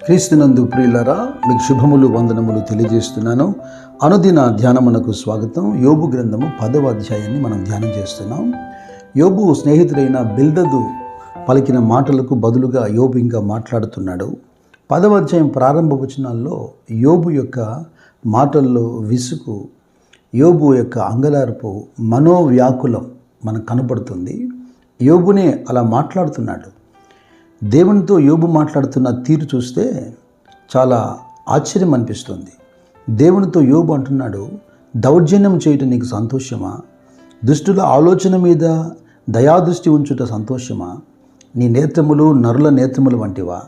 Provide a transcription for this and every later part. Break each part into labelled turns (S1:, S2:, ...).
S1: క్రీస్తునందు ప్రియులారా, మీకు శుభములు వందనములు తెలియజేస్తున్నాను. అనుదిన ధ్యానమునకు స్వాగతం. యోబు గ్రంథము 10వ అధ్యాయాన్ని మనం ధ్యానం చేస్తున్నాం. యోబు స్నేహితుడైన బిల్దదు పలికిన మాటలకు బదులుగా యోబు ఇంకా మాట్లాడుతున్నాడు. 10వ అధ్యాయం ప్రారంభ వచనాల్లో యోబు యొక్క మాటల్లో విసుగు, యోబు యొక్క అంగలార్పు, మనోవ్యాకులం మనకు కనపడుతుంది. యోబునే అలా మాట్లాడుతున్నాడు. దేవునితో యోబు మాట్లాడుతున్న తీరు చూస్తే చాలా ఆశ్చర్యం అనిపిస్తుంది. దేవునితో యోబు అంటున్నాడు, దౌర్జన్యం చేయటం నీకు సంతోషమా? దుష్టుల ఆలోచన మీద దయాదృష్టి ఉంచుట సంతోషమా? నీ నేత్రములు నరుల నేత్రములు వంటివా?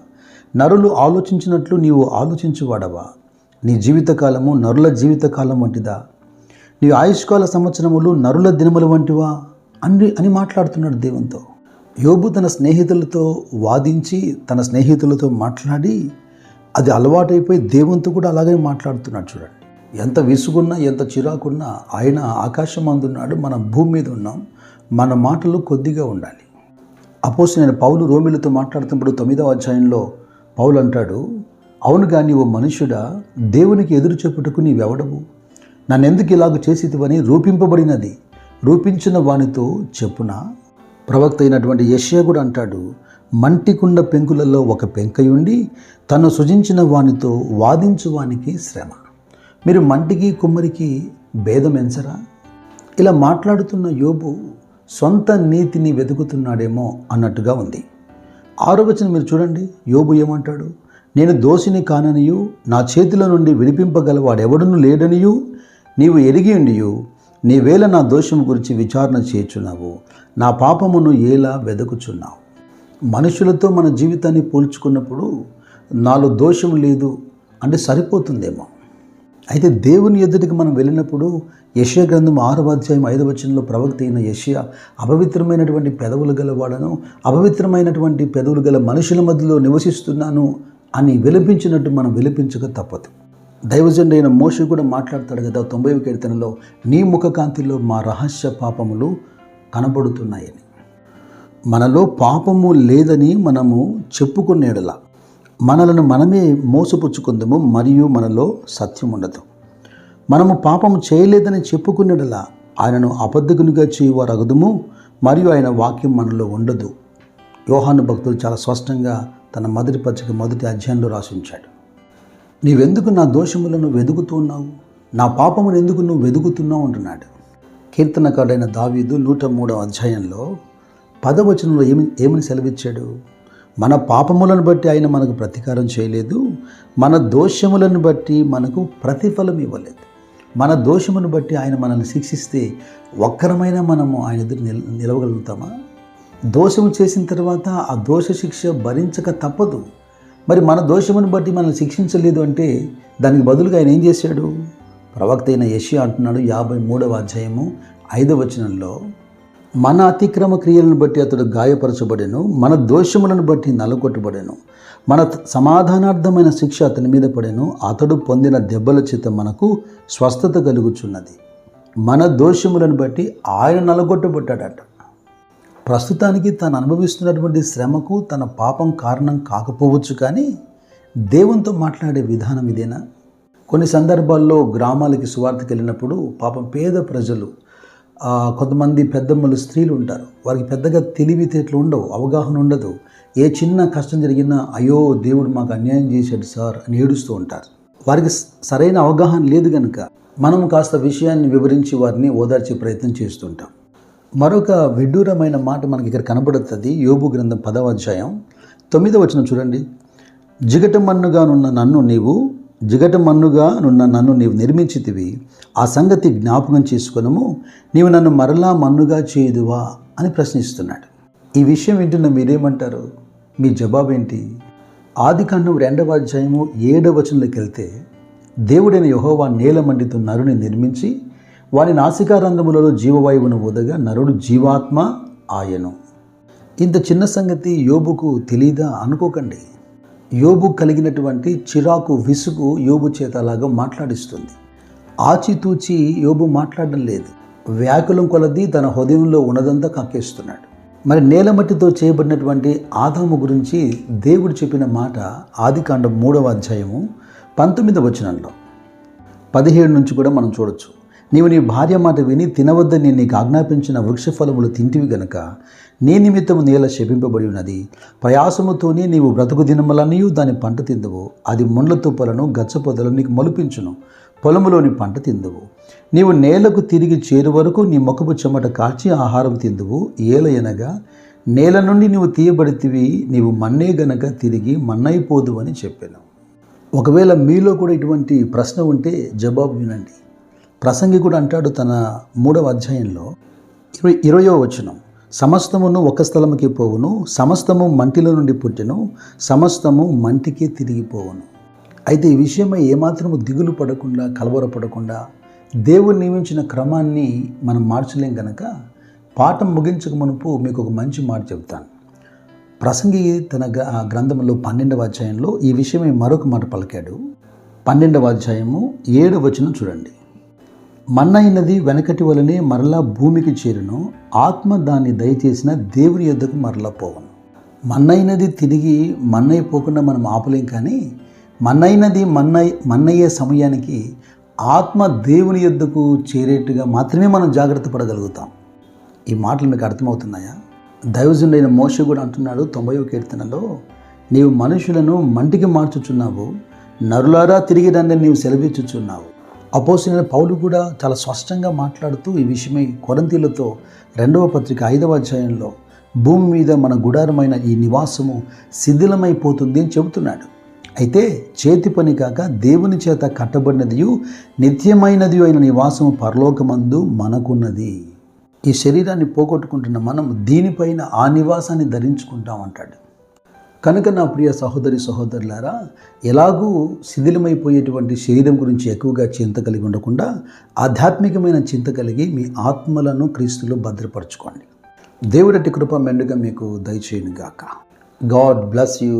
S1: నరులు ఆలోచించినట్లు నీవు ఆలోచించువాడవా? నీ జీవితకాలము నరుల జీవితకాలం వంటిదా? నీ ఆయుష్కాల సంవత్సరములు నరుల దినముల వంటివా అని మాట్లాడుతున్నాడు దేవునితో. యోబు తన స్నేహితులతో వాదించి, తన స్నేహితులతో మాట్లాడి, అది అలవాటైపోయి దేవునితో కూడా అలాగే మాట్లాడుతున్నాడు. చూడండి, ఎంత విసుగున్నా, ఎంత చిరాకున్నా ఆయన ఆకాశం అందున్నాడు, మనం భూమి మీద ఉన్నాం. మన మాటలు కొద్దిగా ఉండాలి. అపోస్తలుడైన పౌలు రోమీయులతో మాట్లాడుతున్నప్పుడు 9వ అధ్యాయంలో పౌలు అంటాడు, అవునుగా నీవు మనుష్యుడా, దేవునికి ఎదురు చెప్పుటకు నీవెవడవు? నన్నెందుకు ఇలాగ చేసితివని రూపింపబడినది రూపించిన వానితో చెప్పునా? ప్రవక్త అయినటువంటి యెషయా కూడా అంటాడు, మంటికుండ పెంకులలో ఒక పెంకయుండి తను సృజించిన వానితో వాదించు వానికి శ్రమ. మీరు మంటికి కుమ్మరికి భేదం ఎంచరా? ఇలా మాట్లాడుతున్న యోబు సొంత నీతిని వెతుకుతున్నాడేమో అన్నట్టుగా ఉంది. 6వ వచనం మీరు చూడండి, యోబు ఏమంటాడు? నేను దోషిని కాననియు నా చేతిలో నుండి విడిపింపగలవాడెవడును లేడనియు నీవు ఎరిగి ఉండియు నీవేళ నా దోషం గురించి విచారణ చేయుచున్నావు, నా పాపమును ఏలా వెదకుచున్నావు. మనుషులతో మన జీవితాన్ని పోల్చుకున్నప్పుడు నాలో దోషం లేదు అంటే సరిపోతుందేమో. అయితే దేవుని ఎదుటికి మనం వెళ్ళినప్పుడు యెషయా గ్రంథం 6వ అధ్యాయం 5వ వచనంలో ప్రవక్త అయిన యెషయా అపవిత్రమైనటువంటి పెదవులు గలవాడను, అపవిత్రమైనటువంటి పెదవులు గల మనుషుల మధ్యలో నివసిస్తున్నాను అని విలపించినట్టు మనం విలపించక తప్పదు. దైవజనుడైన మోషే కూడా మాట్లాడతాడు కదా 90వ కీర్తనలో, నీ ముఖకాంతిలో మా రహస్య పాపములు కనబడుతున్నాయని. మనలో పాపము లేదని మనము చెప్పుకునేడలా మనలను మనమే మోసపుచ్చుకుందాము, మరియు మనలో సత్యం ఉండదు. మనము పాపము చేయలేదని చెప్పుకునేడలా ఆయనను అబద్ధకునిగా చేయువారు అగుదుము, మరియు ఆయన వాక్యం మనలో ఉండదు. యోహాను భక్తుడు చాలా స్పష్టంగా తన మొదటి పత్రిక 1వ అధ్యాయంలో రాసించాడు. నీవెందుకు నా దోషములను వెదుకుతున్నావు? నా పాపమును ఎందుకు నువ్వు వెదుకుతున్నావు అంటున్నాడు. కీర్తనకారుడైన దావీదు 103వ అధ్యాయంలో 10వ వచనంలో ఏమని సెలవిచ్చాడు? మన పాపములను బట్టి ఆయన మనకు ప్రతీకారం చేయలేదు, మన దోషములను బట్టి మనకు ప్రతిఫలం ఇవ్వలేదు. మన దోషమును బట్టి ఆయన మనల్ని శిక్షిస్తే ఒక్కరమైన మనము ఆయన ఎదురు నిలవగలుగుతామా? దోషము చేసిన తర్వాత ఆ దోష శిక్ష భరించక తప్పదు. మరి మన దోషమును బట్టి మనల్ని శిక్షించలేదు అంటే దానికి బదులుగా ఆయన ఏం చేశాడు? ప్రవక్త అయిన యెషయా అంటున్నాడు 53వ అధ్యాయము 5వ వచనంలో, మన అతిక్రమ క్రియలను బట్టి అతడు గాయపరచబడెను, మన దోషములను బట్టి నలగొట్టబడెను, మన సమాధానార్థమైన శిక్ష అతని మీద పడెను, అతడు పొందిన దెబ్బల చేత మనకు స్వస్థత కలుగుచున్నది. మన దోషములను బట్టి ఆయన నలగొట్టబడ్డాడట. ప్రస్తుతానికి తను అనుభవిస్తున్నటువంటి శ్రమకు తన పాపం కారణం కాకపోవచ్చు, కానీ దేవునితో మాట్లాడే విధానం ఇదేనా? కొన్ని సందర్భాల్లో గ్రామాలకి సువార్తకి వెళ్ళినప్పుడు పాపం పేద ప్రజలు, కొంతమంది పెద్దమ్మలు స్త్రీలు ఉంటారు, వారికి పెద్దగా తెలివితేటలు ఉండవు, అవగాహన ఉండదు. ఏ చిన్న కష్టం జరిగినా అయ్యో దేవుడు మాకు అన్యాయం చేశాడు సార్ అని ఏడుస్తూ ఉంటారు. వారికి సరైన అవగాహన లేదు కనుక మనం కాస్త విషయాన్ని వివరించి వారిని ఓదార్చే ప్రయత్నం చేస్తుంటాం. మరొక విడ్డూరమైన మాట మనకి ఇక్కడ కనబడుతుంది. యోబు గ్రంథం 10వ అధ్యాయం 9వ వచనం చూడండి, జిగటమన్నుగా నున్న నన్ను నీవు నిర్మించితివి, ఆ సంగతి జ్ఞాపకం చేసుకొనుము, నీవు నన్ను మరలా మన్నుగా చేయుదువా అని ప్రశ్నిస్తున్నాడు. ఈ విషయం వింటున్న మీరేమంటారు? మీ జవాబు ఏంటి? ఆదికాండం 2వ అధ్యాయము 7వ వచనంలోకి వెళ్తే, దేవుడైన యెహోవా నేల మండితో నరుని నిర్మించి వాని నాసికారంధ్రములలో జీవవాయువును ఊదగా నరుడు జీవాత్మ ఆయను. ఇంత చిన్న సంగతి యోబుకు తెలీదా అనుకోకండి. యోబు కలిగినటువంటి చిరాకు, విసుగు యోబు చేత అలాగా మాట్లాడిస్తుంది. ఆచితూచి యోబు మాట్లాడడం లేదు. వ్యాకులం కొలది తన హృదయంలో ఉన్నదంతా కక్కేస్తున్నాడు. మరి నేలమట్టితో చేయబడినటువంటి ఆదాము గురించి దేవుడు చెప్పిన మాట ఆదికాండం 3వ అధ్యాయము 19వ వచనంలో 17 నుంచి కూడా మనం చూడొచ్చు. నీవు నీ భార్య మాట విని తినవద్దని నేను నీకు ఆజ్ఞాపించిన వృక్షఫలములు తింటివి గనుక నీ నిమిత్తము నేల శపింపబడి ఉన్నది. ప్రయాసముతోనే నీవు బ్రతుకు దినములనియు దాని పంట తిందువు. అది ముండ్ల తుప్పలను గచ్చ పొదలను నీకు మొలిపించును. పొలములోని పంట తిందువు. నీవు నేలకు తిరిగి చేరు వరకు నీ ముఖపు చెమట కాల్చి ఆహారం తిందువు. ఏలయనగా నేల నుండి నీవు తీయబడితివి, నీవు మన్నే గనక తిరిగి మన్నైపోదు అని చెప్పాను. ఒకవేళ మీలో కూడా ఇటువంటి ప్రశ్న ఉంటే జవాబు వినండి. ప్రసంగి కూడా అంటాడు తన 3వ అధ్యాయంలో 20వ వచనం, సమస్తమును ఒక స్థలముకి పోవును, సమస్తము మంటిలో నుండి పుట్టెను, సమస్తము మంటికే తిరిగిపోవును. అయితే ఈ విషయమై ఏమాత్రము దిగులు పడకుండా కలవరపడకుండా దేవుడు నియమించిన క్రమాన్ని మనం మార్చలేం కనుక పాఠం ముగించక మునుపు మీకు ఒక మంచి మాట చెప్తాను. ప్రసంగి తన గ్రంథంలో 12వ అధ్యాయంలో ఈ విషయమై మరొక మాట పలికాడు. 12వ అధ్యాయము 7వ వచనం చూడండి. మన్నైనది వెనకటి వలనే మరలా భూమికి చేరును, ఆత్మ దాన్ని దయచేసిన దేవుని యొద్దకు మరలా పోవను. మన్నైనది తిరిగి మన్నైపోకుండా మనం ఆపలేం, కానీ మన్నైనది మన్నయ్యే సమయానికి ఆత్మ దేవుని యొద్దకు చేరేట్టుగా మాత్రమే మనం జాగ్రత్త పడగలుగుతాం. ఈ మాటలు మీకు అర్థమవుతున్నాయా? దైవజనుడైన మోషే కూడా అంటున్నాడు 90వ కీర్తనలో, నీవు మనుషులను మంటికి మార్చుచున్నావు, నరులారా తిరిగి రండి నీవు సెలవిచ్చుచున్నావు. అపోస్తలుడైన పౌలు కూడా చాలా స్పష్టంగా మాట్లాడుతూ ఈ విషయమై కొరింథీయులతో 2వ పత్రిక 5వ అధ్యాయంలో భూమి మీద మన గుడారమైన ఈ నివాసము శిథిలమైపోతుంది అని చెబుతున్నాడు. అయితే చేతి పని కాక దేవుని చేత కట్టబడినదియు నిత్యమైనది అయిన నివాసము పరలోకమందు మనకున్నది. ఈ శరీరాన్ని పోగొట్టుకుంటున్న మనం దీనిపైన ఆ నివాసాన్ని ధరించుకుంటామంటాడు. కనుక నా ప్రియ సహోదరి సహోదరులారా, ఎలాగూ శిథిలమైపోయేటువంటి శరీరం గురించి ఎక్కువగా చింత కలిగి ఉండకుండా ఆధ్యాత్మికమైన చింత కలిగి మీ ఆత్మలను క్రీస్తులో భద్రపరచుకోండి. దేవుడటి కృప మెండుగా మీకు దయచేయును గాక. God bless you.